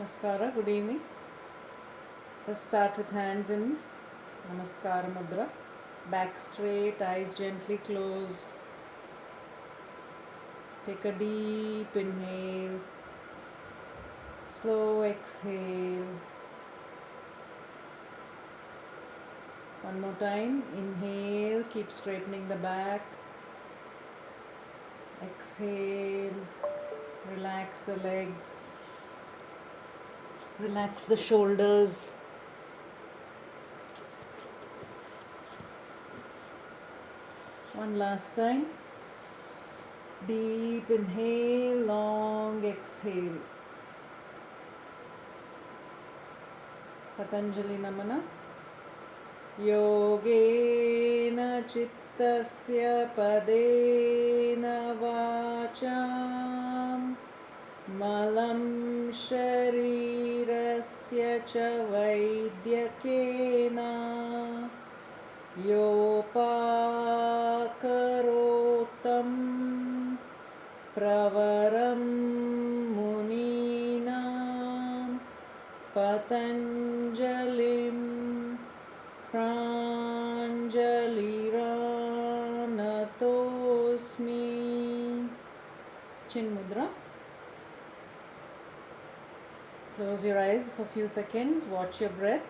Namaskara, good evening. Let's start with hands in Namaskara Mudra. Back straight, eyes gently closed. Take a deep inhale, slow exhale. One more time. Inhale, keep straightening the back. Exhale, relax the legs, relax the shoulders. One last time. Deep inhale, long exhale. Patanjali Namana. योगेन चित्तस्य पदेन वाचां मलं शरीरस्य च वैद्यकेन योपाकरोत्तं प्रवरं मुनीनां पतञ्जलिं Pranjaliranatosmi. Chin Mudra. Close your eyes for a few seconds. Watch your breath.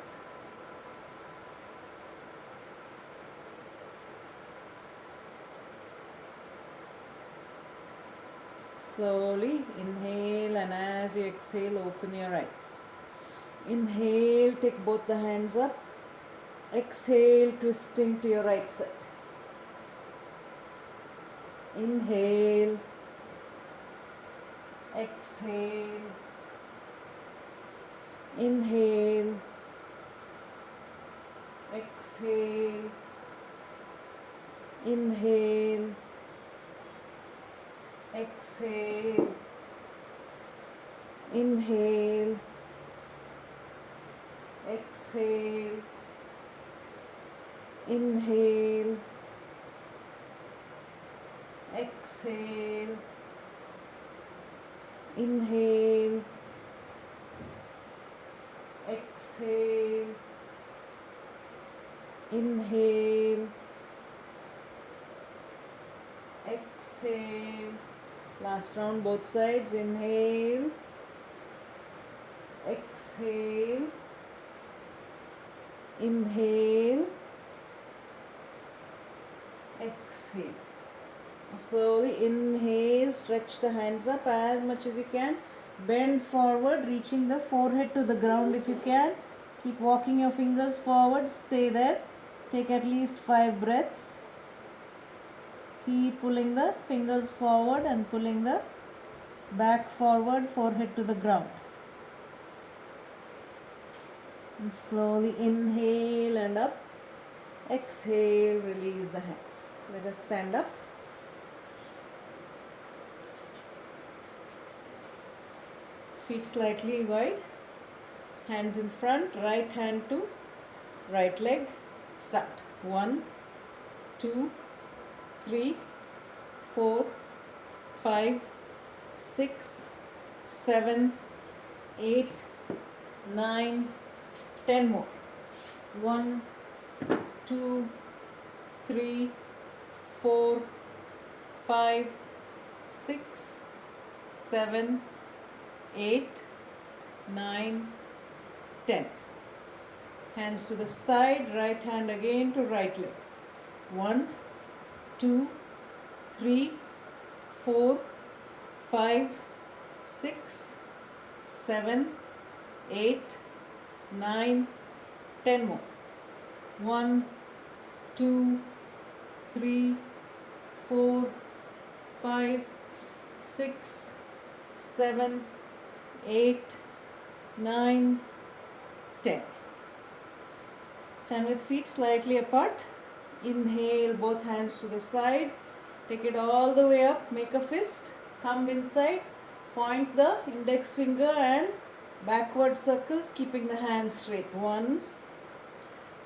Slowly inhale, and as you exhale, open your eyes. Inhale, take both the hands up. Exhale, twisting to your right side. Inhale, exhale, inhale, exhale, inhale, exhale, inhale, exhale, inhale, exhale, inhale, exhale, inhale, exhale. Last round, both sides. Inhale, exhale, inhale, exhale. Slowly inhale, stretch the hands up as much as you can. Bend forward, reaching the forehead to the ground if you can. Keep walking your fingers forward, stay there. Take at least 5 breaths. Keep pulling the fingers forward and pulling the back forward, forehead to the ground. And slowly inhale and up. Exhale, release the hands. Let us stand up. Feet slightly wide. Hands in front, right hand to right leg. Start. 1, 2, 3, 4, 5, 6, 7, 8, 9, 10 more. 1, 2, 3, 4, 5, 6, 7, 8, 9, 10. Hands to the side, right hand again to right leg. 1, 2, 3, 4, 5, 6, 7, 8, 9, 10 more. 1, 2, 3, 4, 5, 6, 7, 8, 9, 10. Stand with feet slightly apart. Inhale, both hands to the side. Take it all the way up. Make a fist. Thumb inside. Point the index finger and backward circles, keeping the hands straight. 1,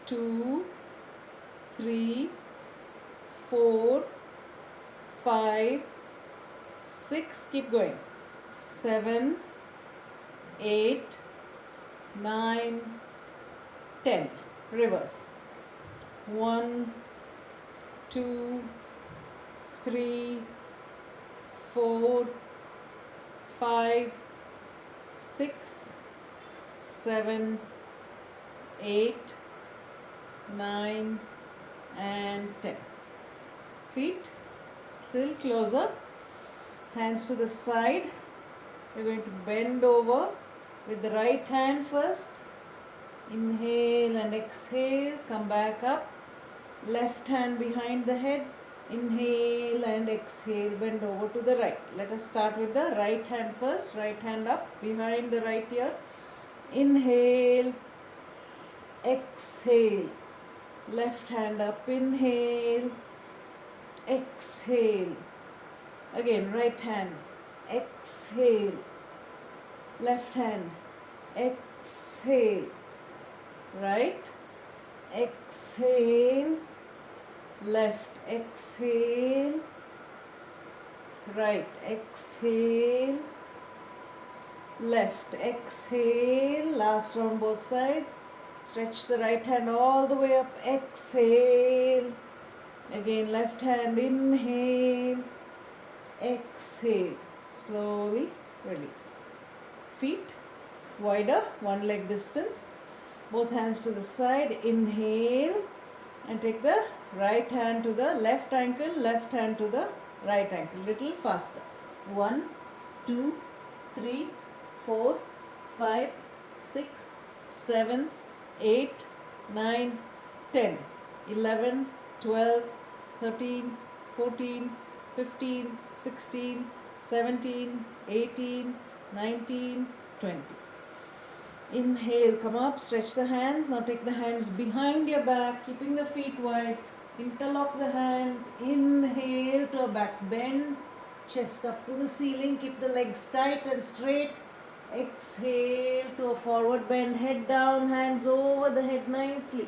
2, 3, 4, 5, 6. Keep going. 7, 8, 9, 10. Reverse. 1, 2, 3, 4, 5, 6, 7, 8, 9 and 10. Feet still closer. Hands to the side. We're going to bend over with the right hand first. Inhale and exhale. Come back up. Left hand behind the head. Inhale and exhale. Bend over to the right. Let us start with the right hand first. Right hand up behind the right ear. Inhale. Exhale. Left hand up. Inhale. Exhale. Again, right hand. Exhale. Left hand. Exhale. Right. Exhale. Left. Exhale. Right. Exhale. Left. Exhale. Last round both sides. Stretch the right hand all the way up. Exhale. Again, left hand. Inhale. Exhale. Slowly release. Feet wider, one leg distance. Both hands to the side. Inhale and take the right hand to the left ankle, left hand to the right ankle. Little faster. 1, 2, 3, 4, 5, 6, 7, 8, 9, 10, 11, 12, 13, 14, 15, 16, 17, 18, 19, 20. Inhale, come up, stretch the hands. Now take the hands behind your back, keeping the feet wide. Interlock the hands. Inhale to a back bend. Chest up to the ceiling. Keep the legs tight and straight. Exhale to a forward bend. Head down, hands over the head nicely.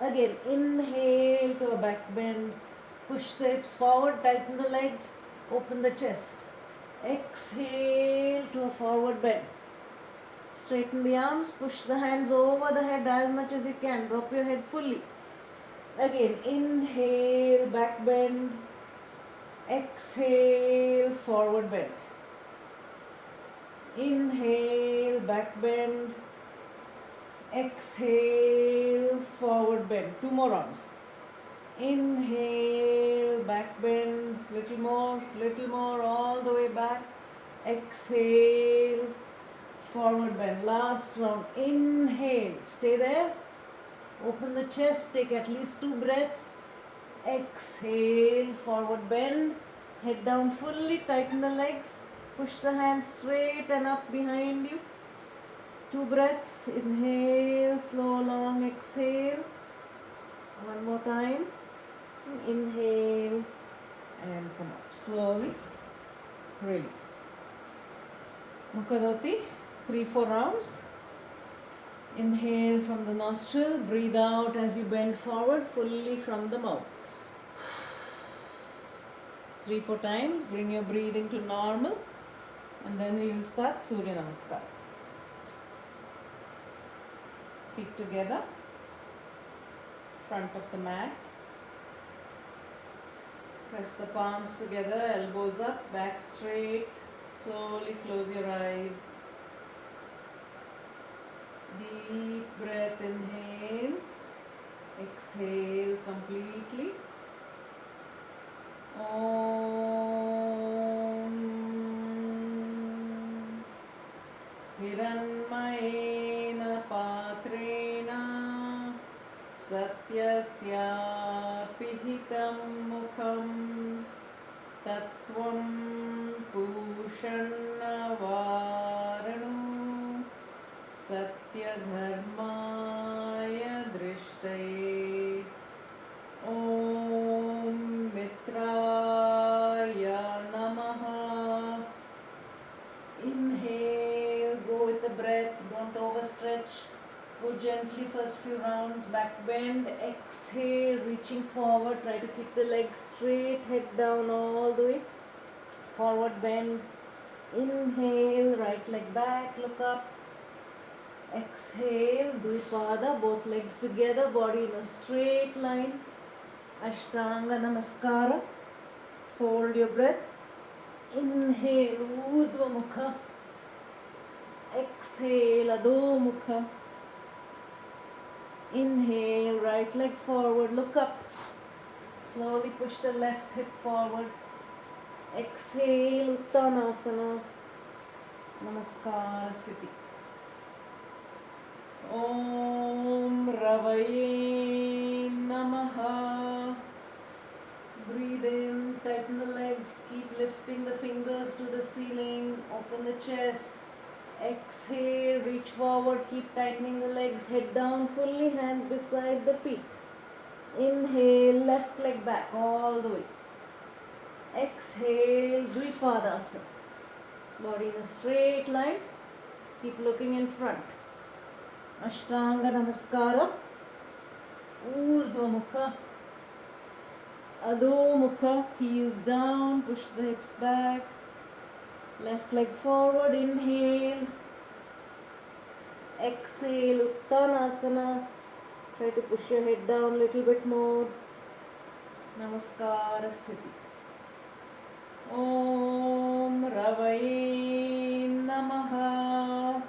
Again, inhale to a back bend. Push the hips forward, tighten the legs, open the chest. Exhale to a forward bend. Straighten the arms, push the hands over the head as much as you can. Drop your head fully. Again, inhale, back bend. Exhale, forward bend. Inhale, back bend. Exhale, forward bend. 2 more rounds. Inhale, back bend. Little more, all the way back. Exhale, forward bend. Last round. Inhale, stay there. Open the chest, take at least 2 breaths. Exhale, forward bend. Head down fully, tighten the legs. Push the hands straight and up behind you. 2 breaths. Inhale, slow, long exhale. One more time. Inhale and come up. Slowly release. Mukha-dhoti, 3-4 rounds. Inhale from the nostril. Breathe out as you bend forward fully from the mouth. 3-4 times. Bring your breathing to normal. And then we will start Surya Namaskar. Feet together. Front of the mat. Press the palms together, elbows up, back straight. Slowly close your eyes. Deep breath, inhale. Exhale completely. Om Hiranmayena Patrena Satyasya Pihitam Mukham Tattvam Pushannavaranu Satya Dharmaya Drishtaye Om Mitraya Namaha. Inhale, go with the breath, don't overstretch. Go gently first few rounds, back bend. Exhale, reaching forward, try to keep the legs straight, head down all the way. Forward bend. Inhale, right leg back, look up. Exhale, Dvipada, both legs together, body in a straight line. Ashtanga Namaskara. Hold your breath. Inhale, Urdhva Mukha. Exhale, Adho Mukha. Inhale, right leg forward, look up. Slowly push the left hip forward. Exhale, Uttanasana. Namaskara Sthiti. Om Ravaye Namaha. Breathe in, tighten the legs, keep lifting the fingers to the ceiling, open the chest. Exhale, reach forward, keep tightening the legs, head down fully, hands beside the feet. Inhale, left leg back all the way. Exhale, Dvipadasana. Body in a straight line, keep looking in front. Ashtanga Namaskara. Urdhva Mukha. Adho Mukha, heels down, push the hips back. Left leg forward, inhale. Exhale, Uttanasana. Try to push your head down a little bit more. Namaskara Sthiti. Om Ravaye Namaha.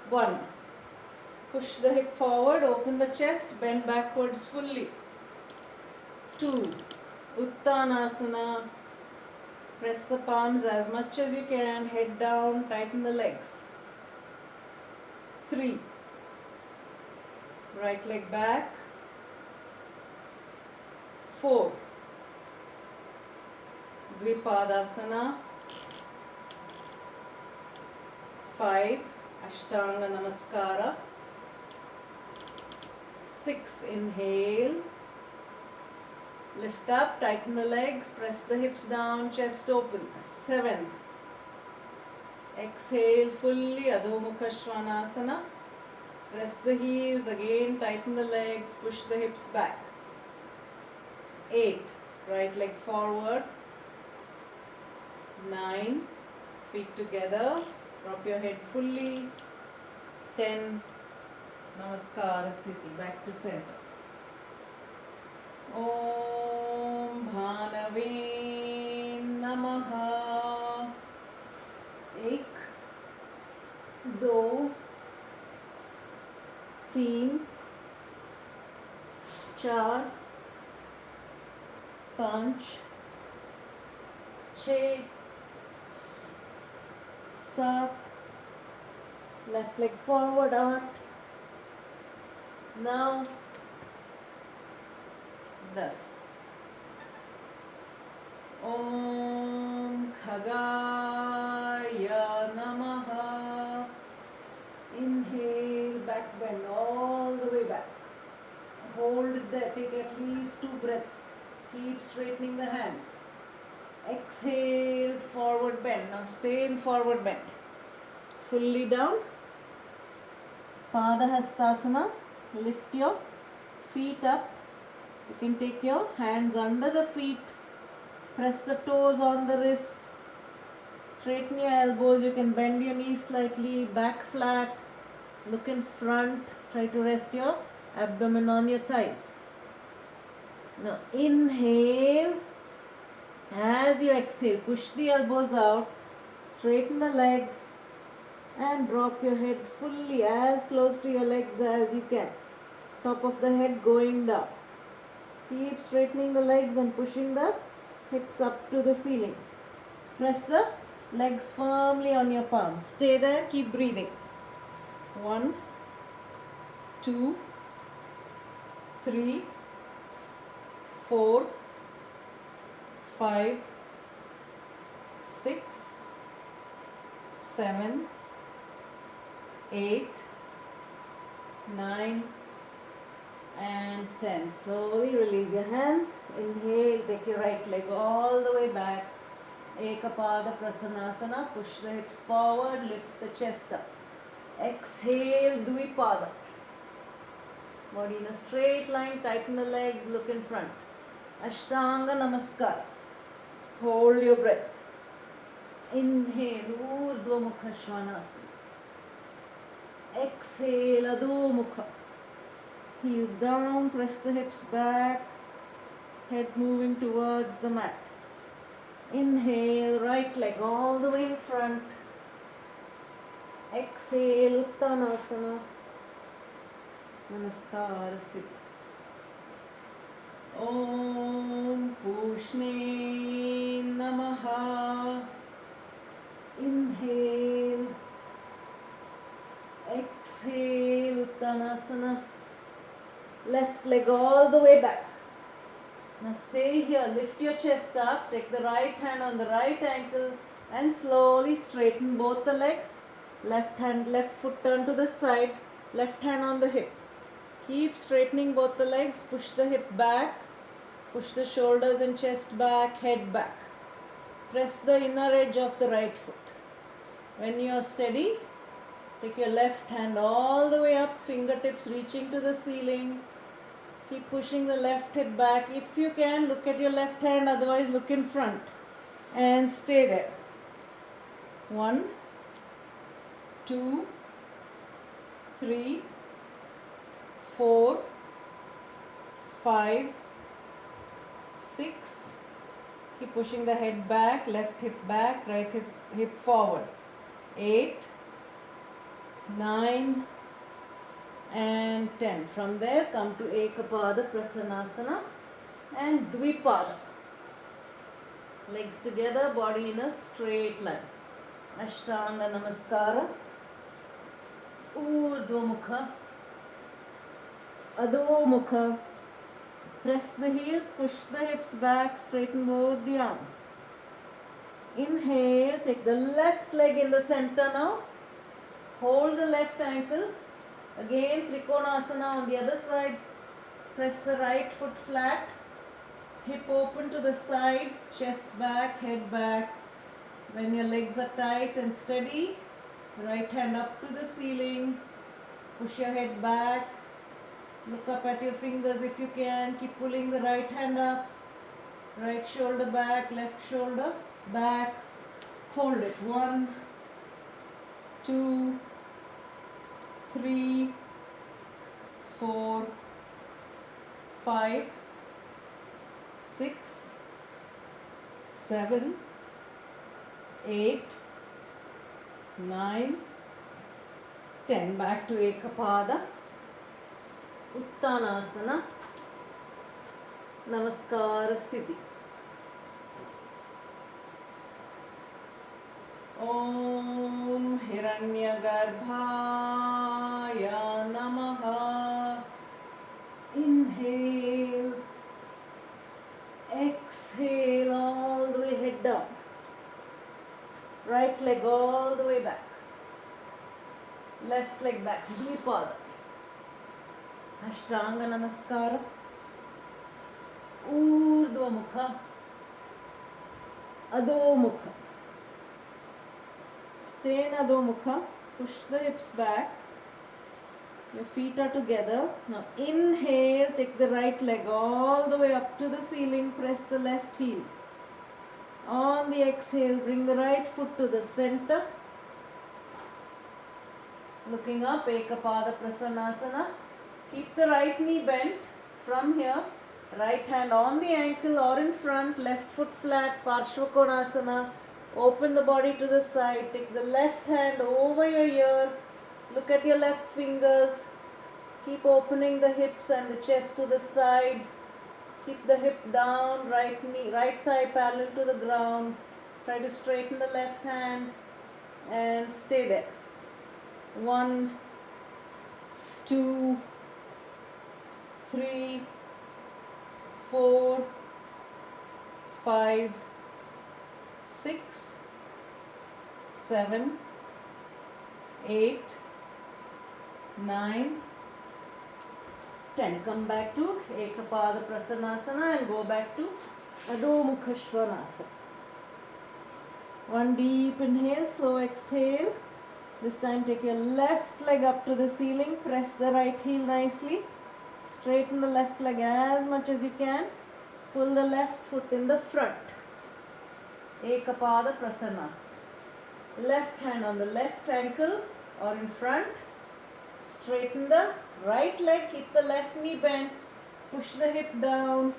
1. Push the hip forward, open the chest, bend backwards fully. 2. Uttanasana. Press the palms as much as you can, head down, tighten the legs. 3. Right leg back. 4. Dvipadasana. 5. Ashtanga Namaskara. 6. Inhale. Lift up, tighten the legs, press the hips down, chest open. 7. Exhale fully, Adho Mukha Svanasana. Press the heels, again tighten the legs, push the hips back. 8. Right leg forward. 9. Feet together, drop your head fully. 10. Namaskara Sthiti, back to center. Om Bhanave Namaha. 1, 2, 3, 4, 5, 6, 7. Left leg forward, 8. Now 10. Om Khagaya Namaha. Inhale, back bend all the way back. Hold it there, take at least 2 breaths. Keep straightening the hands. Exhale, forward bend. Now stay in forward bend. Fully down. Padahastasana. Lift your feet up. You can take your hands under the feet. Press the toes on the wrist. Straighten your elbows. You can bend your knees slightly. Back flat. Look in front. Try to rest your abdomen on your thighs. Now inhale. As you exhale, push the elbows out. Straighten the legs. And drop your head fully as close to your legs as you can. Top of the head going down. Keep straightening the legs and pushing the hips up to the ceiling. Press the legs firmly on your palms. Stay there, keep breathing. 1, 2, 3, 4, 5, 6, 7, 8, 9, and 10. Slowly release your hands. Inhale, take your right leg all the way back. Ekapada Prasanasana. Push the hips forward, lift the chest up. Exhale, Dvipada. Body in a straight line, tighten the legs, look in front. Ashtanga Namaskara. Hold your breath. Inhale, Urdhva Mukha Svanasana. Exhale, Adho Mukha. Heels down, press the hips back, head moving towards the mat. Inhale, right leg all the way in front. Exhale, Uttanasana. Namaskar Sthiti. Om Pushne Namaha. Inhale. Exhale, Uttanasana. Left leg all the way back. Now stay here, lift your chest up, take the right hand on the right ankle and slowly straighten both the legs. Left hand, left foot turn to the side, left hand on the hip. Keep straightening both the legs, push the hip back, push the shoulders and chest back, head back. Press the inner edge of the right foot. When you are steady, take your left hand all the way up, fingertips reaching to the ceiling. Keep pushing the left hip back. If you can, look at your left hand, otherwise look in front. And stay there. 1, 2, 3, 4, 5, 6. Keep pushing the head back, left hip back, right hip forward. 8, 9, and 10. From there come to Ekapada Prasanasana and Dvipada. Legs together, body in a straight line. Ashtanga Namaskara. Urdhva Mukha. Adho Mukha. Press the heels, push the hips back, straighten both the arms. Inhale, take the left leg in the center now. Hold the left ankle. Again, Trikonasana on the other side. Press the right foot flat. Hip open to the side. Chest back, head back. When your legs are tight and steady, right hand up to the ceiling. Push your head back. Look up at your fingers if you can. Keep pulling the right hand up. Right shoulder back, left shoulder back. Hold it. 1, 2, 3, 4, 5, 6, 7, 8, 9, 10. Back to Ekapada. Uttanasana. Namaskara Sthiti. Om Hiranyagarbhaya Namaha. Inhale. Exhale all the way head down. Right leg all the way back. Left leg back. Dvipada. Ashtanga Namaskara. Urdhva Mukha. Adho Mukha. Stay in Adho Mukha. Push the hips back. Your feet are together. Now inhale, take the right leg all the way up to the ceiling. Press the left heel. On the exhale, bring the right foot to the center. Looking up, Ekapada Prasanasana. Keep the right knee bent from here. Right hand on the ankle or in front. Left foot flat, Parshvakonasana. Open the body to the side. Take the left hand over your ear. Look at your left fingers. Keep opening the hips and the chest to the side. Keep the hip down, right knee, right thigh parallel to the ground. Try to straighten the left hand and stay there. 1, 2, 3, 4, 5, 6, 7, 8, 9, 10. Come back to Ekapada Prasanasana and go back to Adho Mukha Svanasana. One deep inhale, slow exhale. This time take your left leg up to the ceiling. Press the right heel nicely. Straighten the left leg as much as you can. Pull the left foot in the front. Ekapada Prasanasana. Left hand on the left ankle or in front. Straighten the right leg, keep the left knee bent. Push the hip down,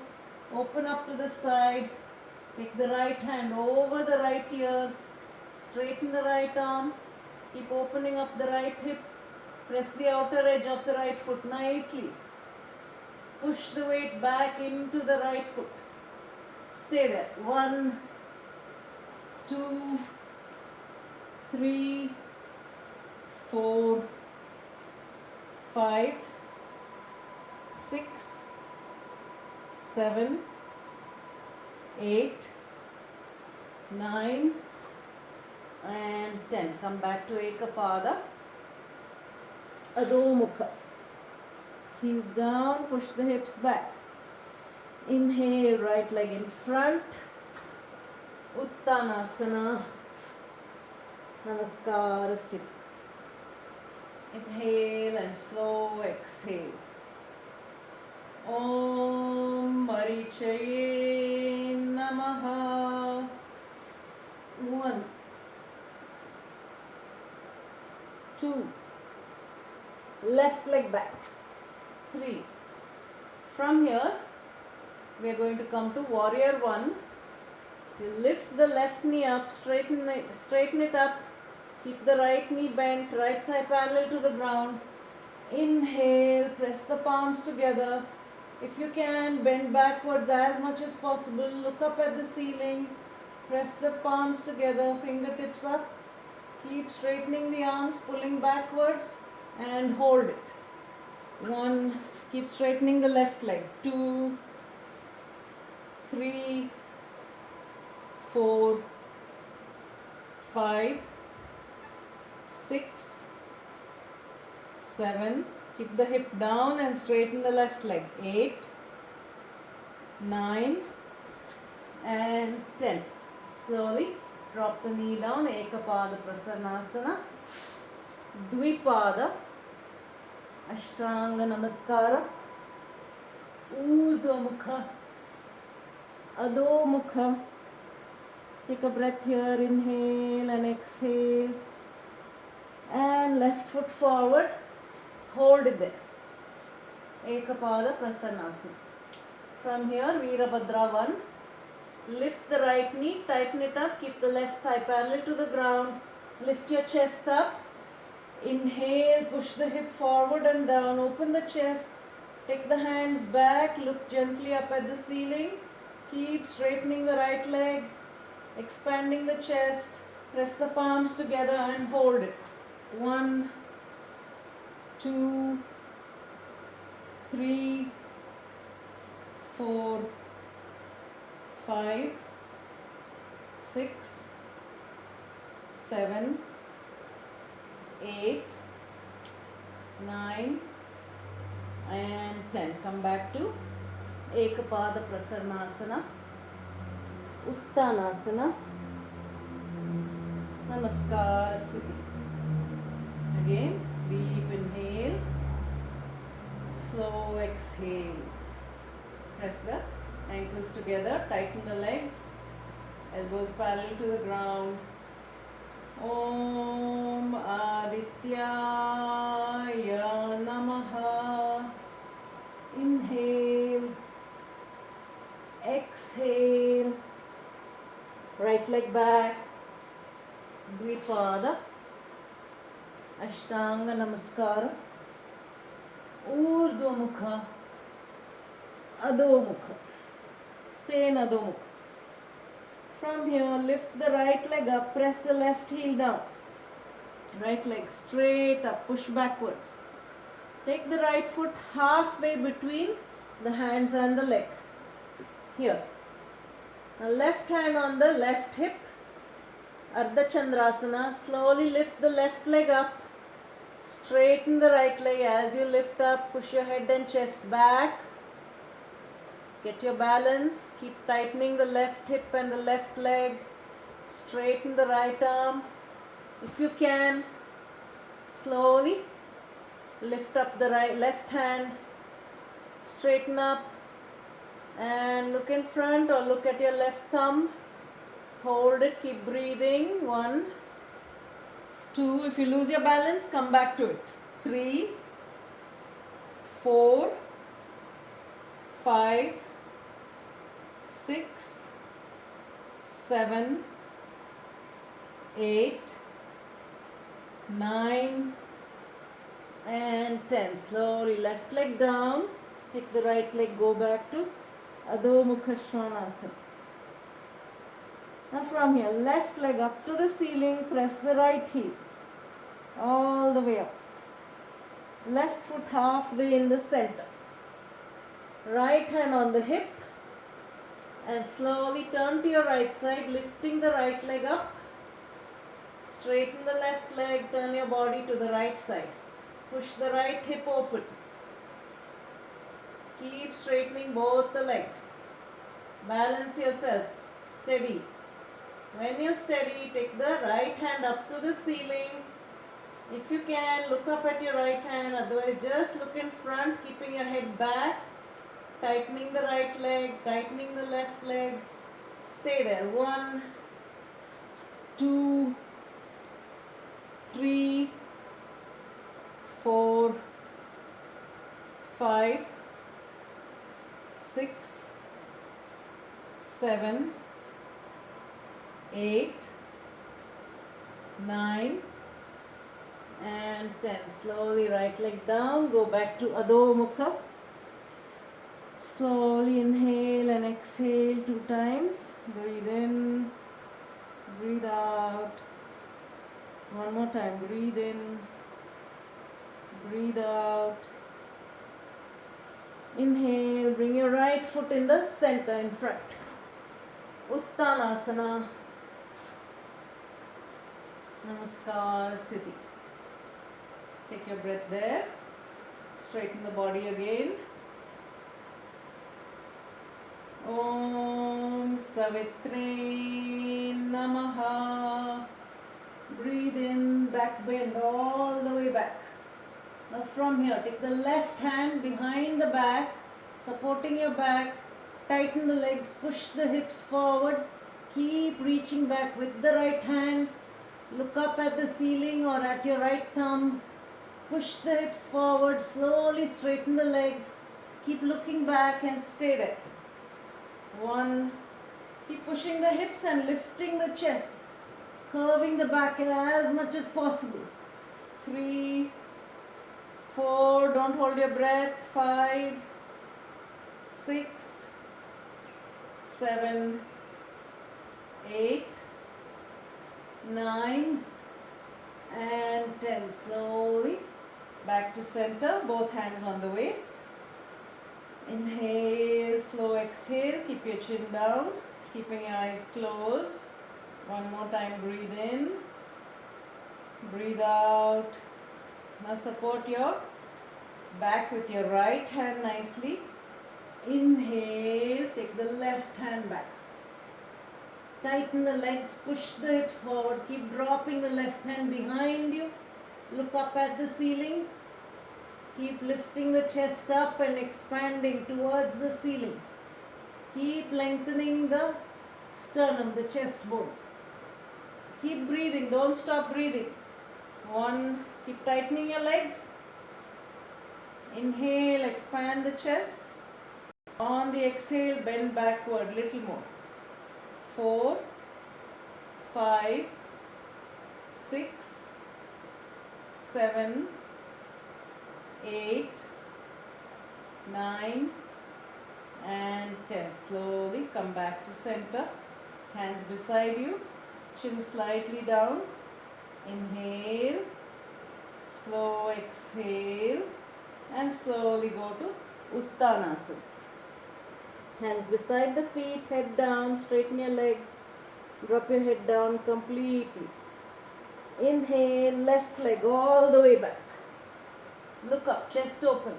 open up to the side. Take the right hand over the right ear. Straighten the right arm. Keep opening up the right hip. Press the outer edge of the right foot nicely. Push the weight back into the right foot. Stay there. 1, 2, 3, 4, 5, 6, 7, 8, 9 and 10. Come back to Ekapada. Adho Mukha. Heels down, push the hips back. Inhale, right leg in front. Uttanasana. Namaskara Sthiti. Inhale and slow exhale. Om Marichaye Namaha. 1, 2, left leg back. 3. From here, we are going to come to warrior 1. You lift the left knee up, straighten it up. Keep the right knee bent, right thigh parallel to the ground. Inhale, press the palms together. If you can, bend backwards as much as possible. Look up at the ceiling. Press the palms together, fingertips up. Keep straightening the arms, pulling backwards and hold it. 1, keep straightening the left leg. 2, 3, 4, 5, 6, 7. Keep the hip down and straighten the left leg. 8, 9 and 10. Slowly drop the knee down. Ekapada Prasanasana. Dvipada. Ashtanga Namaskara. Urdhva Mukha. Adho Mukha. Take a breath here. Inhale and exhale. And left foot forward. Hold it there. Ekapada Prasanasana. From here, Veerabhadra 1. Lift the right knee, tighten it up, keep the left thigh parallel to the ground. Lift your chest up. Inhale, push the hip forward and down, open the chest. Take the hands back, look gently up at the ceiling. Keep straightening the right leg, expanding the chest. Press the palms together and hold it. 1, 2, 3, 4, 5, 6, 7, 8, 9 and 10. Come back to Ekapada Prasanasana, Uttanasana, Namaskara Sthiti. Again, deep inhale, slow exhale. Press the ankles together, tighten the legs, elbows parallel to the ground. Om Adityaya Namaha. Inhale, exhale, right leg back, Dvipada, Ashtanga Namaskara, Urdhva Mukha, Adho Mukha. Stay in Adho Mukha. From here, lift the right leg up, press the left heel down. Right leg straight up, push backwards. Take the right foot halfway between the hands and the leg. Here. Now left hand on the left hip, Ardha Chandrasana. Slowly lift the left leg up. Straighten the right leg as you lift up. Push your head and chest back. Get your balance. Keep tightening the left hip and the left leg. Straighten the right arm. If you can, slowly lift up the left hand. Straighten up and look in front or look at your left thumb. Hold it. Keep breathing. 1, 2. If you lose your balance, come back to it. 3, 4, 5, 6, 7, 8, 9 and 10. Slowly left leg down. Take the right leg, go back to Adho Mukha Svanasana. Now from here, left leg up to the ceiling, press the right heel all the way up. Left foot halfway in the center. Right hand on the hip and slowly turn to your right side, lifting the right leg up. Straighten the left leg, turn your body to the right side. Push the right hip open. Keep straightening both the legs. Balance yourself. Steady. When you're steady, take the right hand up to the ceiling. If you can, look up at your right hand. Otherwise, just look in front, keeping your head back. Tightening the right leg, tightening the left leg. Stay there. 1, 2, 3, 4, 5, 6, 7, 8, 9 and 10. Slowly right leg down, go back to Adho Mukha. Slowly inhale and exhale 2 times. Breathe in, breathe out. One more time, breathe in, breathe out. Inhale, bring your right foot in the center in front. Uttanasana. Namaskar Sthiti. Take your breath there. Straighten the body again. Om Savitri Namaha. Breathe in, back bend all the way back. Now from here, take the left hand behind the back, supporting your back. Tighten the legs, push the hips forward. Keep reaching back with the right hand. Look up at the ceiling or at your right thumb. Push the hips forward, slowly straighten the legs. Keep looking back and stay there. 1. Keep pushing the hips and lifting the chest. Curving the back as much as possible. 3, 4, don't hold your breath. 5, 6, 7, 8, 9 and 10. Slowly back to center, both hands on the waist. Inhale, slow exhale, keep your chin down, keeping your eyes closed. One more time, breathe in, breathe out. Now support your back with your right hand nicely. Inhale, take the left hand back. Tighten the legs, push the hips forward, keep dropping the left hand behind you. Look up at the ceiling. Keep lifting the chest up and expanding towards the ceiling. Keep lengthening the sternum, the chest bone. Keep breathing, don't stop breathing. 1, keep tightening your legs. Inhale, expand the chest. On the exhale, bend backward little more. 4, 5, 6, 7, 8, 9 and 10. Slowly come back to center. Hands beside you. Chin slightly down. Inhale. Slow exhale. And slowly go to Uttanasana. Hands beside the feet, head down, straighten your legs. Drop your head down completely. Inhale, left leg all the way back. Look up, chest open.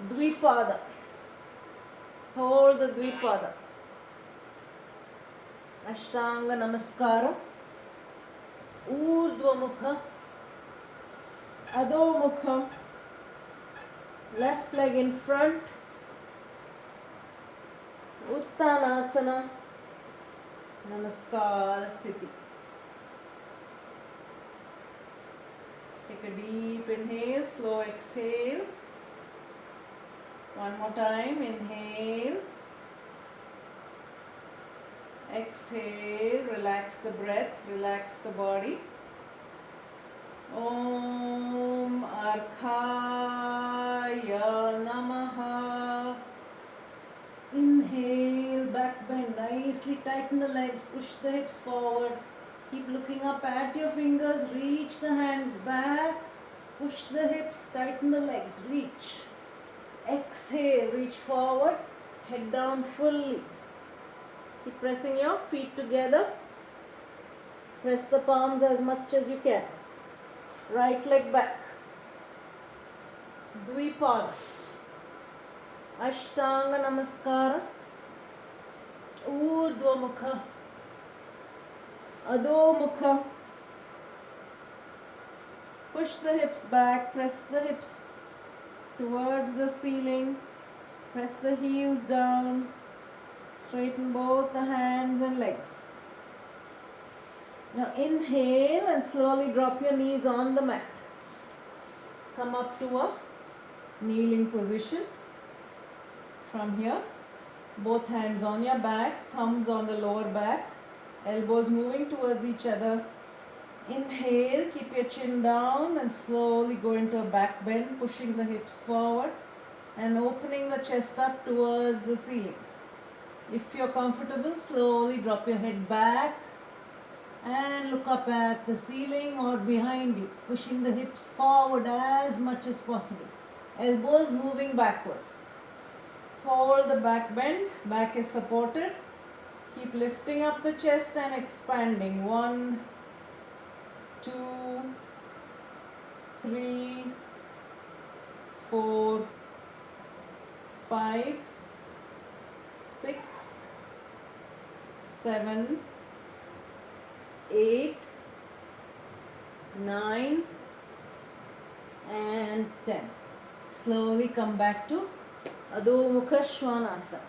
Dvipada. Hold the Dvipada. Ashtanga Namaskara. Urdhva Mukha. Adho Mukha. Left leg in front. Uttanasana. Namaskar Sthiti. Take a deep inhale, slow exhale. One more time, inhale. Exhale, relax the breath, relax the body. Om Arkhaya Namaha. Inhale, back bend, nicely tighten the legs, push the hips forward. Keep looking up at your fingers, reach the hands back, push the hips, tighten the legs, reach. Exhale, reach forward, head down fully. Keep pressing your feet together. Press the palms as much as you can. Right leg back. Dvipada. Ashtanga Namaskara. Urdhva Mukha. Adho Mukha. Push the hips back. Press the hips towards the ceiling. Press the heels down. Straighten both the hands and legs. Now inhale and slowly drop your knees on the mat. Come up to a kneeling position. From here, both hands on your back, thumbs on the lower back, elbows moving towards each other. Inhale, keep your chin down and slowly go into a back bend, pushing the hips forward and opening the chest up towards the ceiling. If you're comfortable, slowly drop your head back and look up at the ceiling or behind you, pushing the hips forward as much as possible. Elbows moving backwards. Hold the back bend, back is supported. Keep lifting up the chest and expanding. 1, 2, 3, 4, 5, 6, 7, 8, 9 and 10. Slowly come back to Adho Mukha Svanasana.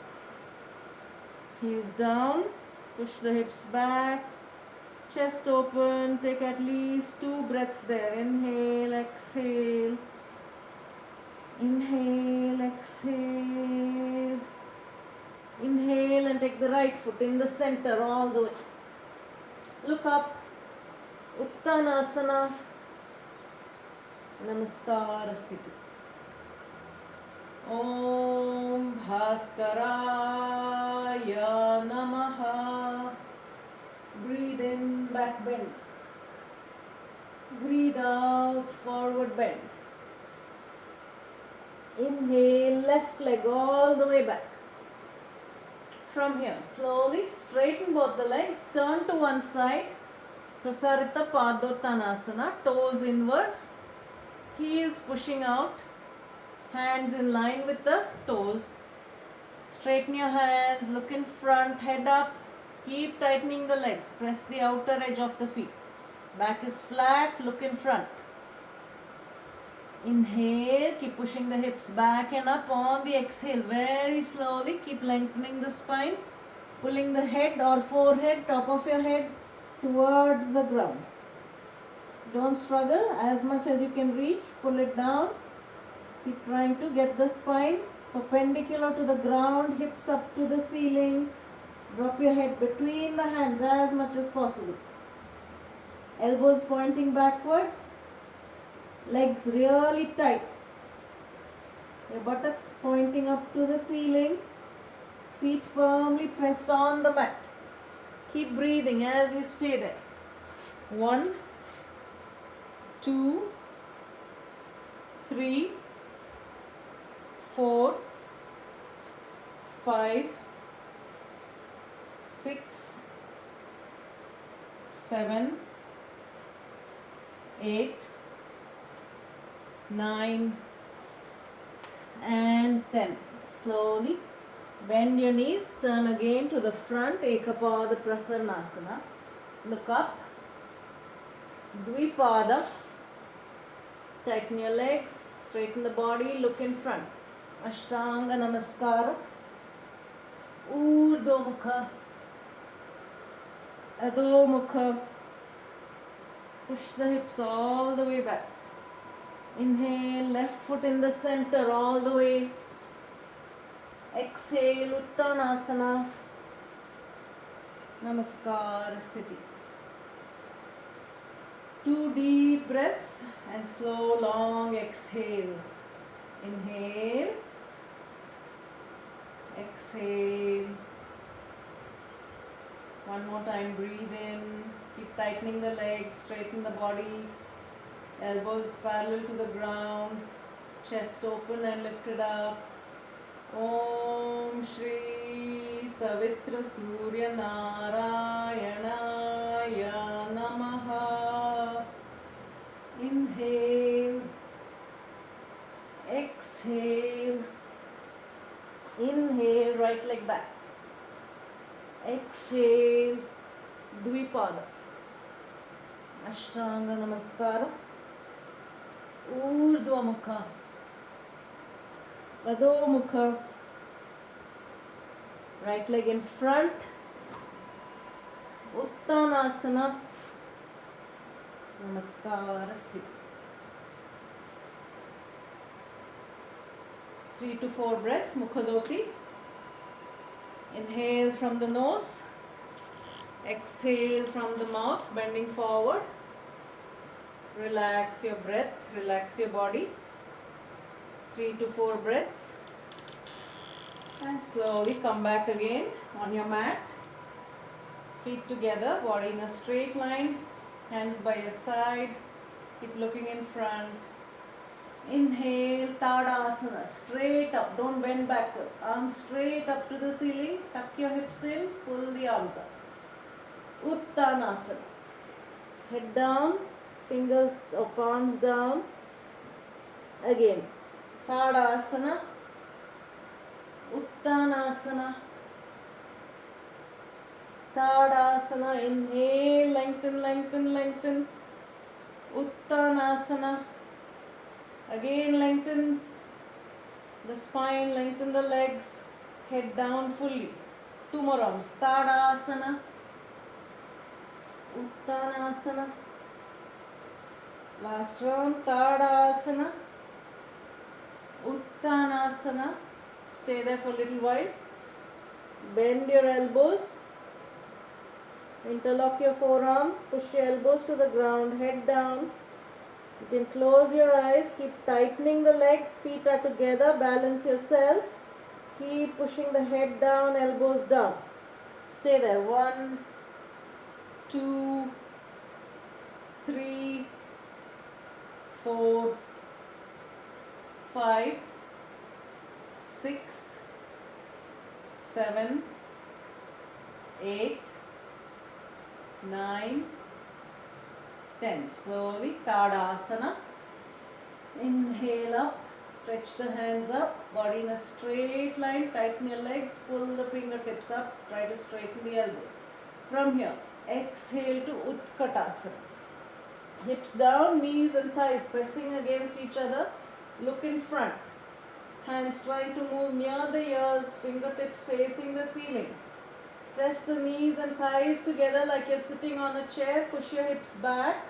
Heels down, push the hips back, chest open, take at least 2 breaths there. Inhale, exhale. Inhale, exhale. Inhale and take the right foot in the center all the way. Look up. Uttanasana. Namaskara Sthiti. Om Bhaskaraya Namaha. Breathe in, back bend. Breathe out, forward bend. Inhale, left leg all the way back. From here, slowly straighten both the legs, turn to one side. Prasarita Padottanasana, toes inwards, heels pushing out, hands in line with the toes. Straighten your hands, look in front, head up. Keep tightening the legs, press the outer edge of the feet. Back is flat, look in front. Inhale, keep pushing the hips back and up. On the exhale, very slowly, keep lengthening the spine, pulling the head or forehead, top of your head towards the ground. Don't struggle, as much as you can reach, pull it down. Keep trying to get the spine perpendicular to the ground, hips up to the ceiling. Drop your head between the hands as much as possible. Elbows pointing backwards. Legs really tight. Your buttocks pointing up to the ceiling. Feet firmly pressed on the mat. Keep breathing as you stay there. 1, 2, 3, 4, 5, 6, 7, 8, 9 and 10. Slowly bend your knees, turn again to the front, Ekapada Prasanasana. Look up, Dvipada. Tighten your legs, straighten the body, look in front. Ashtanga Namaskara. Urdhva Mukha. Adho Mukha. Push the hips all the way back. Inhale, left foot in the center all the way. Exhale, Uttanasana. Namaskar Sthiti. 2 deep breaths and slow, long exhale. Inhale. Exhale. One more time, breathe in. Keep tightening the legs, straighten the body. Elbows parallel to the ground. Chest open and lifted up. Om Shri Savitra Surya Narayanaya Namaha. Inhale. Exhale. Inhale, right leg back. Exhale, Dvipada. Ashtanga Namaskara. Urdhva Mukha. Adho Mukha. Right leg in front. Uttanasana. Namaskara Sthiti. 3 to 4 breaths, Mukhadoti. Inhale from the nose. Exhale from the mouth, bending forward. Relax your breath, relax your body. 3 to 4 breaths. And slowly come back again on your mat. Feet together, body in a straight line. Hands by your side. Keep looking in front. Inhale, Tadasana, straight up, don't bend backwards. Arms straight up to the ceiling, tuck your hips in, pull the arms up. Uttanasana, head down, fingers or palms down. Again, Tadasana, Uttanasana, Tadasana, inhale, lengthen, lengthen, lengthen. Uttanasana. Again, lengthen the spine, lengthen the legs, head down fully. 2 more arms. Tadasana, Uttanasana. Last round. Tadasana, Uttanasana. Stay there for a little while. Bend your elbows. Interlock your forearms. Push your elbows to the ground. Head down. You can close your eyes, keep tightening the legs, feet are together, balance yourself. Keep pushing the head down, elbows down. Stay there. 1, 2, 3, 4, 5, 6, 7, 8, 9, 10. Slowly, Tadasana. Inhale up, stretch the hands up, body in a straight line, tighten your legs, pull the fingertips up, try to straighten the elbows. From here, exhale to Utkatasana. Hips down, knees and thighs pressing against each other, look in front. Hands trying to move near the ears, fingertips facing the ceiling. Press the knees and thighs together like you're sitting on a chair, push your hips back.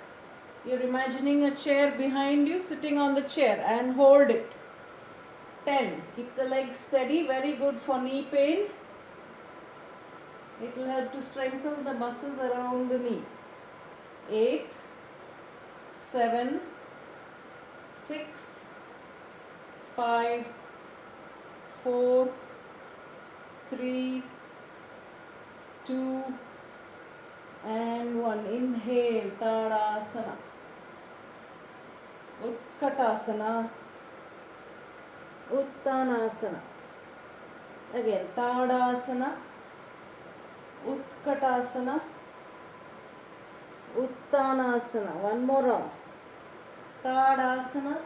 You're imagining a chair behind you, sitting on the chair, and hold it. 10. Keep the legs steady, very good for knee pain. It will help to strengthen the muscles around the knee. 8, 7, 6, 5, 4, 3, 2, and 1. Inhale, Tadasana. Utkatasana, Uttanasana. Again, Tadasana, Utkatasana, Uttanasana. One more round. Tadasana,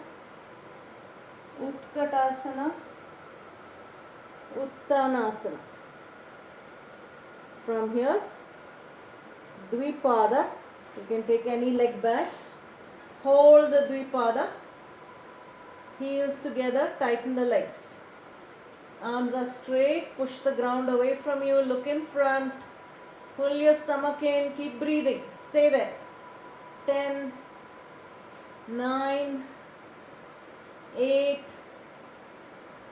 Utkatasana, Uttanasana. From here, Dvipada. You can take any leg back. Hold the Dvipada. Heels together, tighten the legs. Arms are straight, push the ground away from you, look in front. Pull your stomach in, keep breathing. Stay there. 10, 9, 8,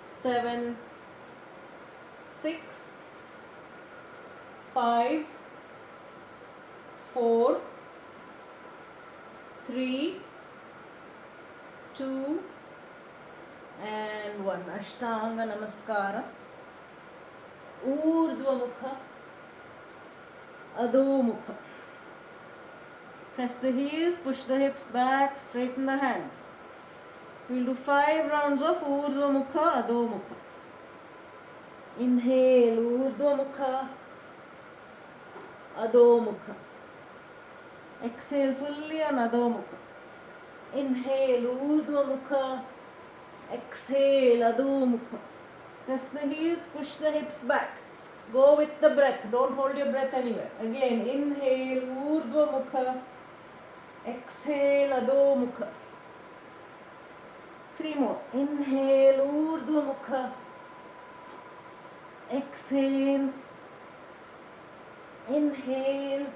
7, 6, 5, 4, 3, 2 and 1. Ashtanga Namaskara. Urdhva Mukha, Adho Mukha. Press the heels, push the hips back, straighten the hands. We'll do 5 rounds of Urdhva Mukha, Adho Mukha. Inhale, Urdhva Mukha, Adho Mukha. Exhale fully on Adho Mukha. Inhale, Urdhva Mukha. Exhale, Adho Mukha. Press the heels, push the hips back. Go with the breath. Don't hold your breath anywhere. Again, inhale, Urdhva Mukha. Exhale, Adho Mukha. 3 more. Inhale, Urdhva Mukha. Exhale. Inhale.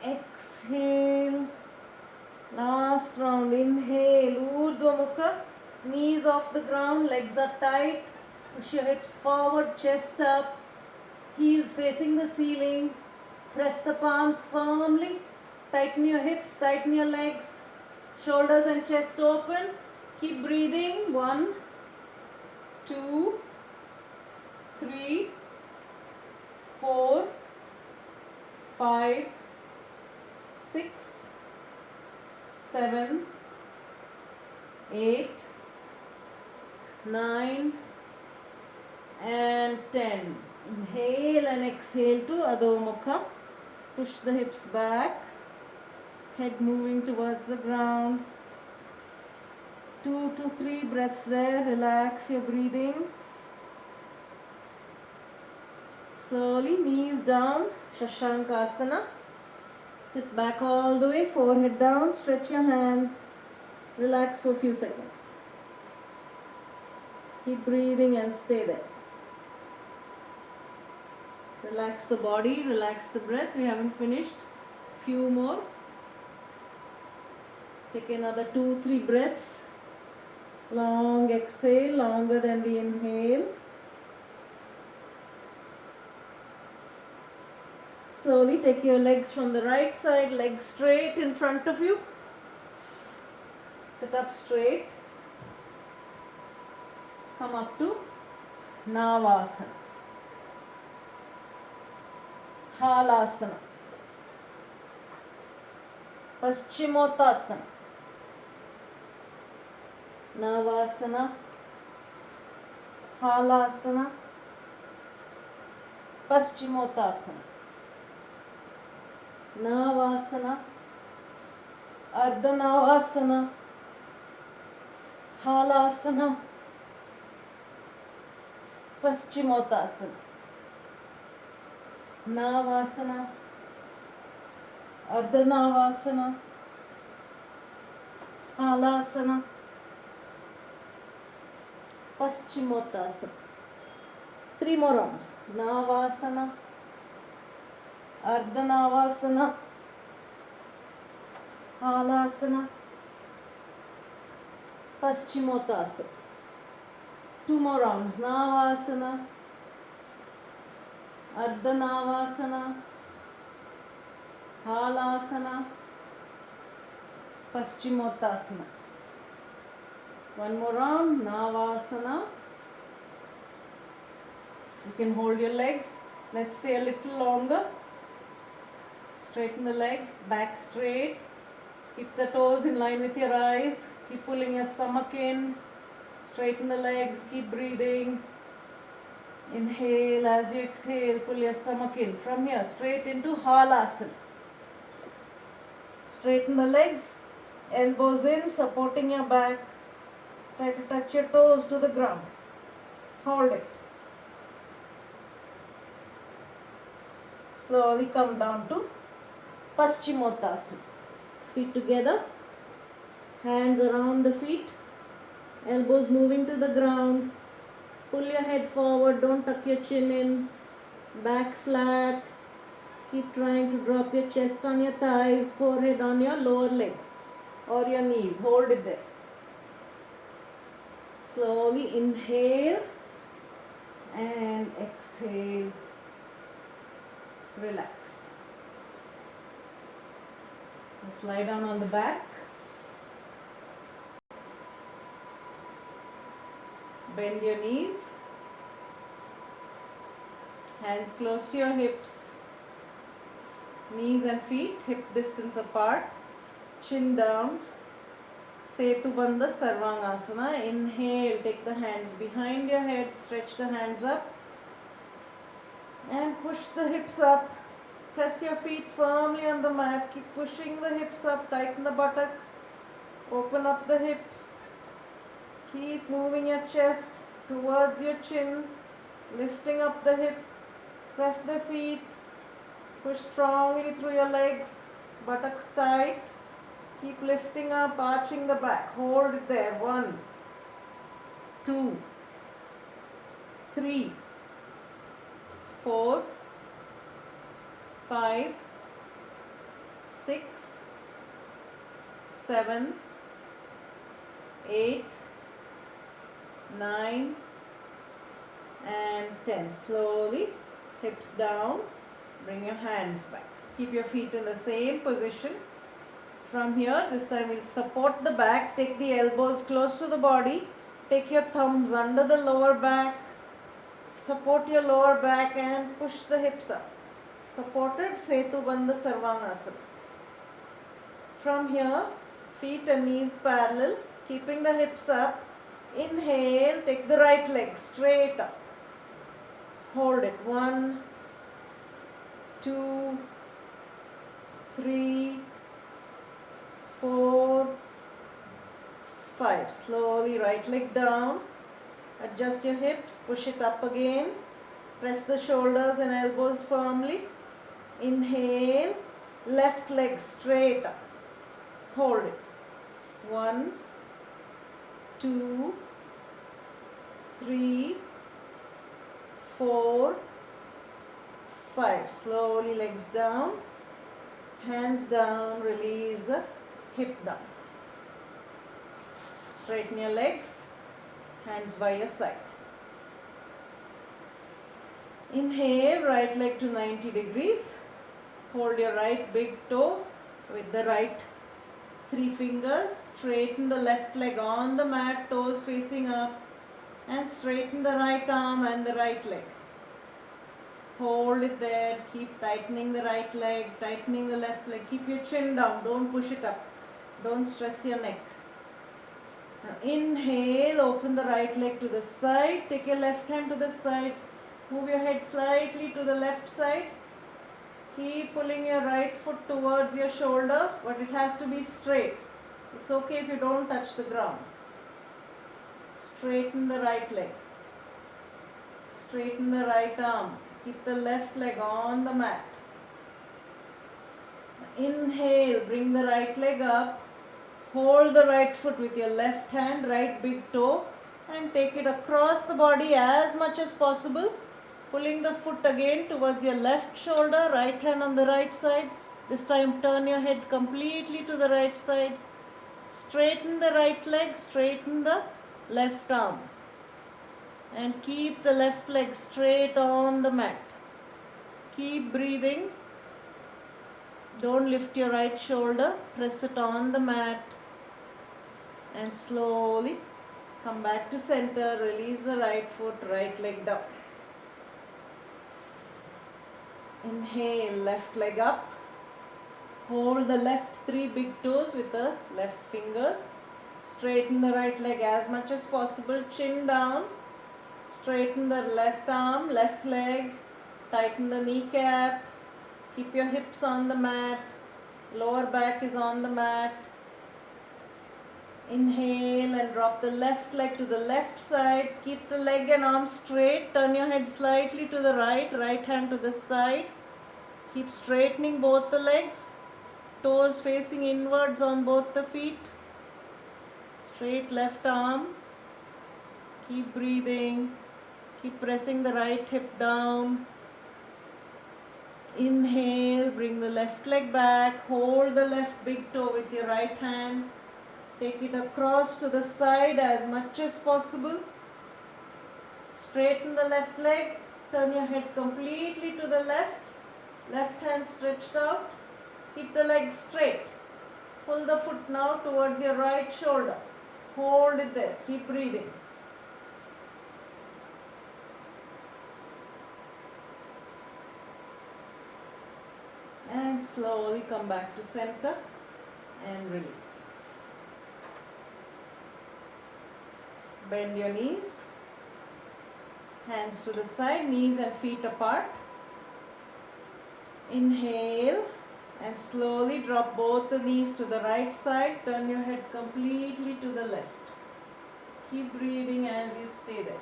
Exhale. Last round. Inhale, Urdhva Mukha. Knees off the ground, legs are tight. Push your hips forward, chest up. Heels facing the ceiling. Press the palms firmly. Tighten your hips, tighten your legs. Shoulders and chest open. Keep breathing. 1, 2, 3, 4, 5, 6, 7, 8, 9 and 10. Inhale and exhale to Adho Mukha. Push the hips back. Head moving towards the ground. 2 to 3 breaths there. Relax your breathing. Slowly, knees down. Shashankasana. Sit back all the way. Forehead down. Stretch your hands. Relax for a few seconds. Keep breathing and stay there. Relax the body, relax the breath. We haven't finished. Few more. Take another 2, 3 breaths. Long exhale, longer than the inhale. Slowly take your legs from the right side, legs straight in front of you. Sit up straight. Come up to Navasana. Halasana. Paschimottasana. Navasana. Halasana. Paschimottasana. Navasana. Ardhanavasana. Halasana. Paschimottasana. Navasana. Ardhanavasana. Halasana. Paschimottasana. 3 more rounds. Navasana. Ardhanavasana. Halasana. Paschimottasana. 2 more rounds. Navasana. Ardhanavasana. Halasana. Paschimottasana. 1 more round. Navasana. You can hold your legs. Let's stay a little longer. Straighten the legs, back straight. Keep the toes in line with your eyes. Keep pulling your stomach in. Straighten the legs, keep breathing. Inhale, as you exhale, pull your stomach in. From here, straight into Halasana. Straighten the legs, elbows in, supporting your back. Try to touch your toes to the ground. Hold it. Slowly come down to Paschimottasana. Feet together, hands around the feet, elbows moving to the ground. Pull your head forward, don't tuck your chin in. Back flat. Keep trying to drop your chest on your thighs, forehead on your lower legs or your knees. Hold it there. Slowly inhale and exhale. Relax. Let's lie down on the back. Bend your knees. Hands close to your hips. Knees and feet hip distance apart. Chin down. Setu Bandha Sarvangasana. Inhale, take the hands behind your head, stretch the hands up and push the hips up. Press your feet firmly on the mat. Keep pushing the hips up, tighten the buttocks, open up the hips. Keep moving your chest towards your chin, lifting up the hip. Press the feet, push strongly through your legs, buttocks tight. Keep lifting up, arching the back. Hold it there. 1, 2, 3, 4, 5, 6, 7, 8, 9 and 10. Slowly, hips down. Bring your hands back. Keep your feet in the same position. From here, this time we'll support the back. Take the elbows close to the body. Take your thumbs under the lower back. Support your lower back and push the hips up. Supported Setu Bandha Sarvangasana. From here, feet and knees parallel. Keeping the hips up. Inhale, take the right leg straight up. Hold it. 1, 2, 3, 4, 5. Slowly right leg down. Adjust your hips. Push it up again. Press the shoulders and elbows firmly. Inhale. Left leg straight up. Hold it. 1, 2, 3, 4, 5. Slowly legs down. Hands down. Release the hip down. Straighten your legs. Hands by your side. Inhale, right leg to 90 degrees. Hold your right big toe with the right 3 fingers. Straighten the left leg on the mat, toes facing up. And straighten the right arm and the right leg. Hold it there. Keep tightening the right leg, tightening the left leg. Keep your chin down. Don't push it up. Don't stress your neck. Now inhale, open the right leg to the side. Take your left hand to the side. Move your head slightly to the left side. Keep pulling your right foot towards your shoulder, but it has to be straight. It's okay if you don't touch the ground. Straighten the right leg. Straighten the right arm. Keep the left leg on the mat. Inhale, bring the right leg up. Hold the right foot with your left hand, right big toe, and take it across the body as much as possible. Pulling the foot again towards your left shoulder, right hand on the right side. This time turn your head completely to the right side. Straighten the right leg, straighten the left arm. And keep the left leg straight on the mat. Keep breathing. Don't lift your right shoulder. Press it on the mat. And slowly come back to center. Release the right foot, right leg down. Inhale, left leg up. Hold the left 3 big toes with the left fingers. Straighten the right leg as much as possible. Chin down. Straighten the left arm, left leg. Tighten the kneecap. Keep your hips on the mat. Lower back is on the mat. Inhale and drop the left leg to the left side. Keep the leg and arm straight. Turn your head slightly to the right. Right hand to the side. Keep straightening both the legs. Toes facing inwards on both the feet. Straight left arm. Keep breathing. Keep pressing the right hip down. Inhale, bring the left leg back. Hold the left big toe with your right hand. Take it across to the side as much as possible. Straighten the left leg. Turn your head completely to the left. Left hand stretched out. Keep the leg straight. Pull the foot now towards your right shoulder. Hold it there. Keep breathing. And slowly come back to center and release. Bend your knees. Hands to the side, knees and feet apart. Inhale and slowly drop both the knees to the right side. Turn your head completely to the left. Keep breathing as you stay there.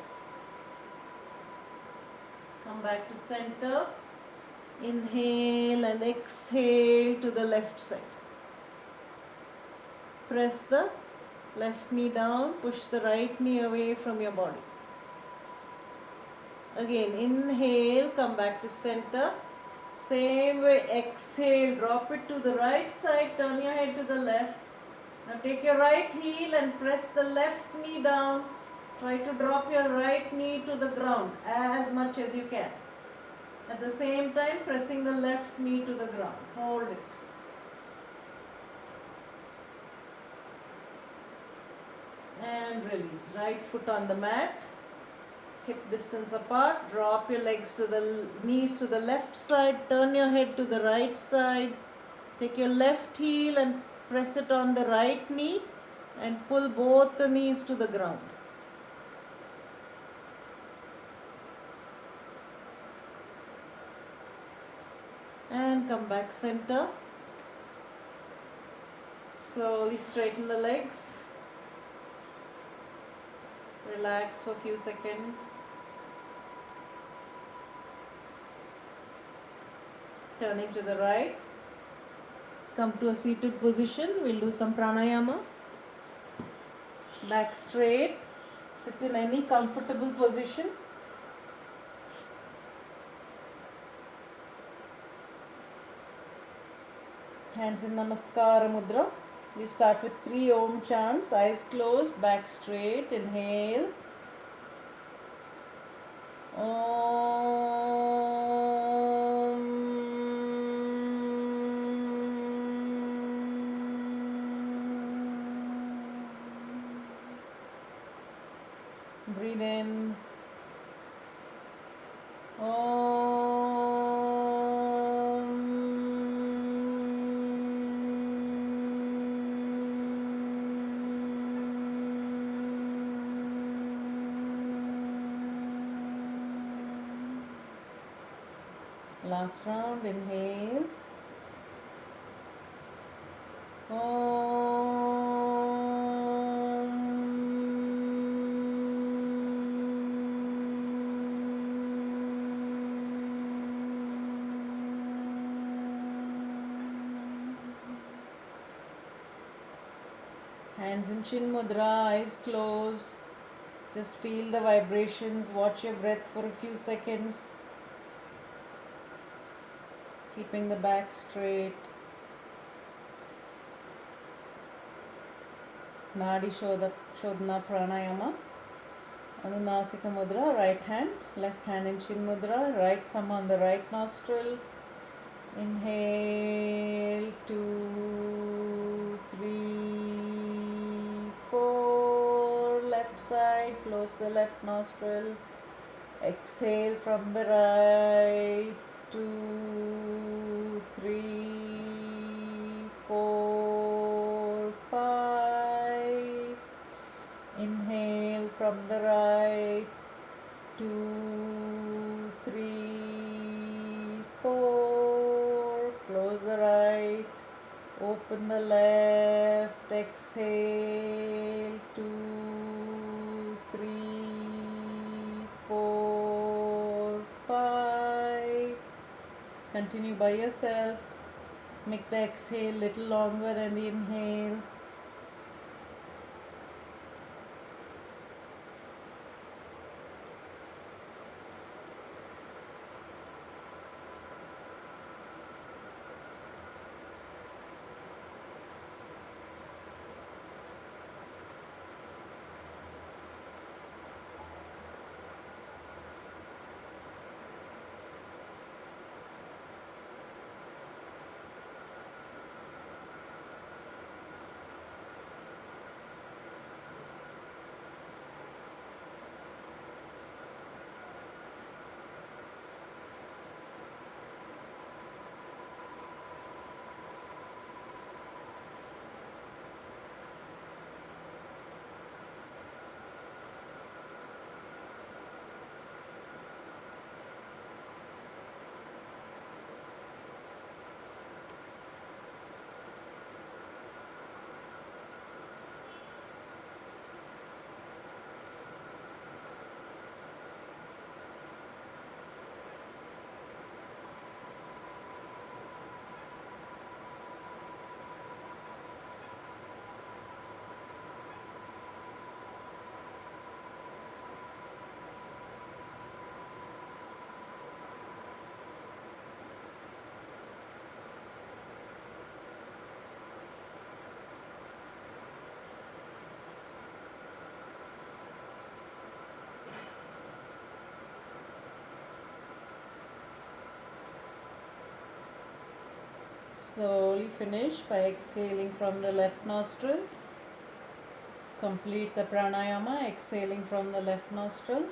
Come back to center. Inhale and exhale to the left side. Press the left knee down. Push the right knee away from your body. Again, inhale, come back to center. Same way, exhale, drop it to the right side, turn your head to the left. Now take your right heel and press the left knee down. Try to drop your right knee to the ground as much as you can. At the same time, pressing the left knee to the ground. Hold it. And release. Right foot on the mat. Hip distance apart. Drop your legs to the knees to the left side. Turn your head to the right side. Take your left heel and press it on the right knee and pull both the knees to the ground. And come back center. Slowly straighten the legs. Relax for a few seconds. Turning to the right. Come to a seated position. We'll do some pranayama. Back straight. Sit in any comfortable position. Hands in Namaskara Mudra. We start with 3 Om chants. Eyes closed, back straight. Inhale. Om. Breathe in. Last round, inhale. Hands in Chin Mudra, eyes closed. Just feel the vibrations. Watch your breath for a few seconds. Keeping the back straight. Nadi Shodhana Pranayama. Anunasika Mudra, right hand. Left hand in Chin Mudra. Right thumb on the right nostril. Inhale, 2, 3, 4. Left side. Close the left nostril. Exhale from the right. 2, 3, 4, 5. Inhale from the right. 2, 3, 4. Close the right. Open the left. Exhale. 2, 3, 4, 5. Continue by yourself. Make the exhale little longer than the inhale. Slowly finish by exhaling from the left nostril. Complete the pranayama, exhaling from the left nostril.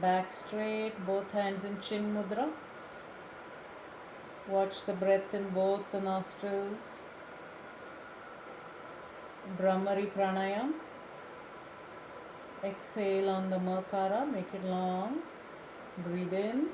Back straight, both hands in chin mudra. Watch the breath in both the nostrils. Brahmari pranayam. Exhale on the Makara, make it long. Breathe in.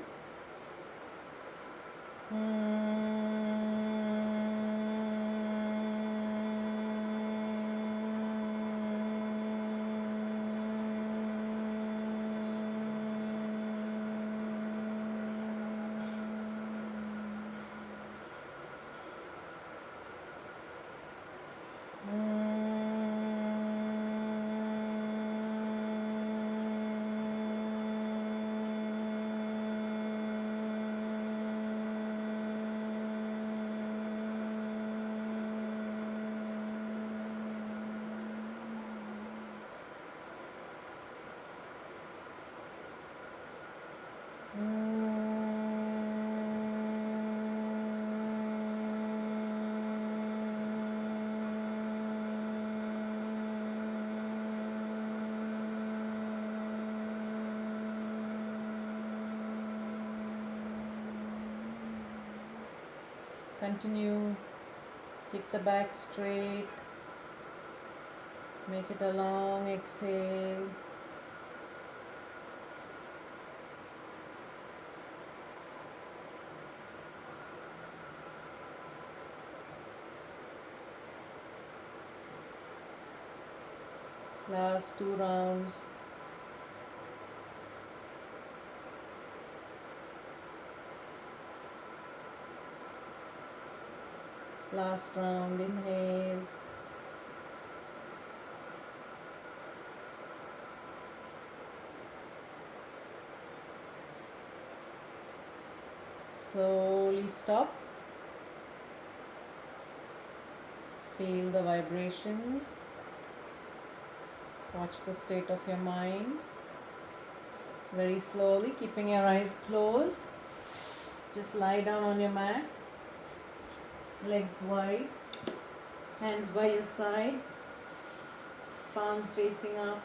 Continue. Keep the back straight. Make it a long exhale. Last 2 rounds. Last round, inhale. Slowly stop. Feel the vibrations. Watch the state of your mind. Very slowly, keeping your eyes closed. Just lie down on your mat. Legs wide. Hands by your side. Palms facing up.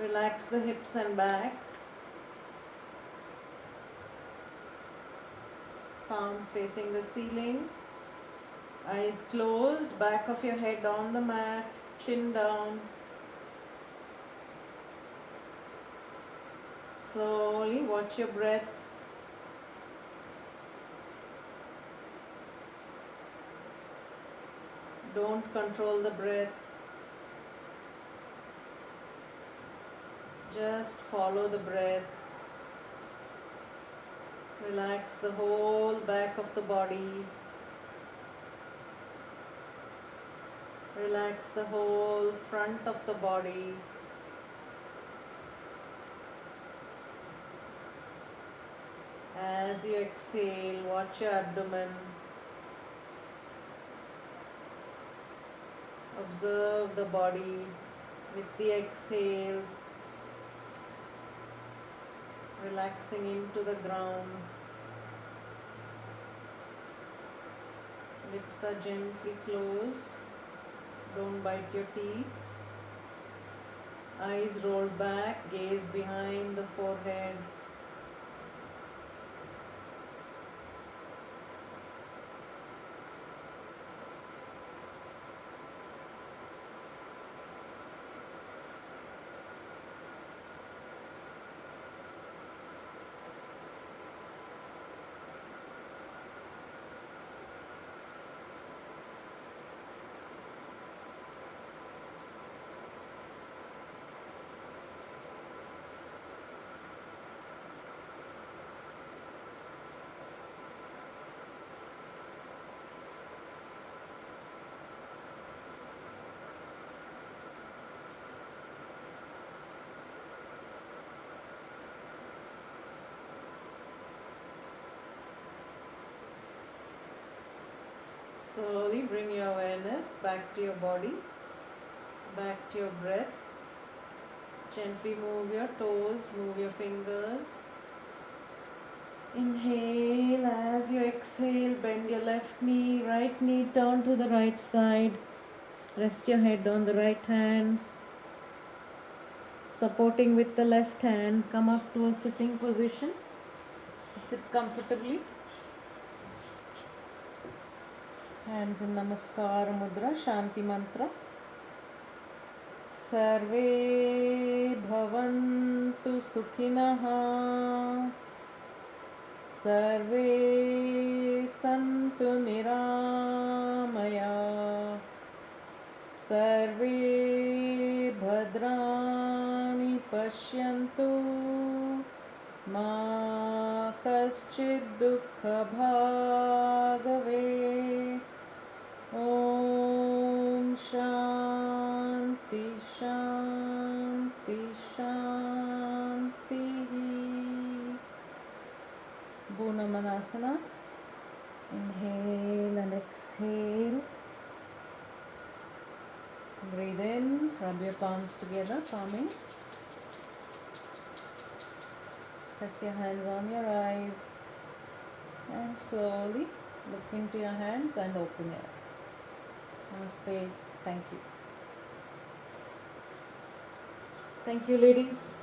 Relax the hips and back. Palms facing the ceiling. Eyes closed. Back of your head on the mat. Chin down. Slowly watch your breath. Don't control the breath. Just follow the breath. Relax the whole back of the body. Relax the whole front of the body. As you exhale, watch your abdomen. Observe the body with the exhale, relaxing into the ground. Lips are gently closed. Don't bite your teeth. Eyes rolled back, gaze behind the forehead. Slowly bring your awareness back to your body, back to your breath. Gently move your toes, move your fingers. Inhale, as you exhale, bend left knee, right knee, turn to the right side. Rest your head on the right hand. Supporting with the left hand, come up to a sitting position. Sit comfortably. Hands in Namaskar Mudra, Shanti Mantra. Sarve bhavantu sukhinah. Sarve santu niramaya. Sarve bhadrani pashyantu. Ma kaschid dukkha bhagave. Om Shanti Shanti Shanti. Buna Manasana. Inhale and exhale. Breathe in, rub your palms together, palming. Press your hands on your eyes and slowly look into your hands and open your eyes. Namaste. Thank you. Thank you, ladies.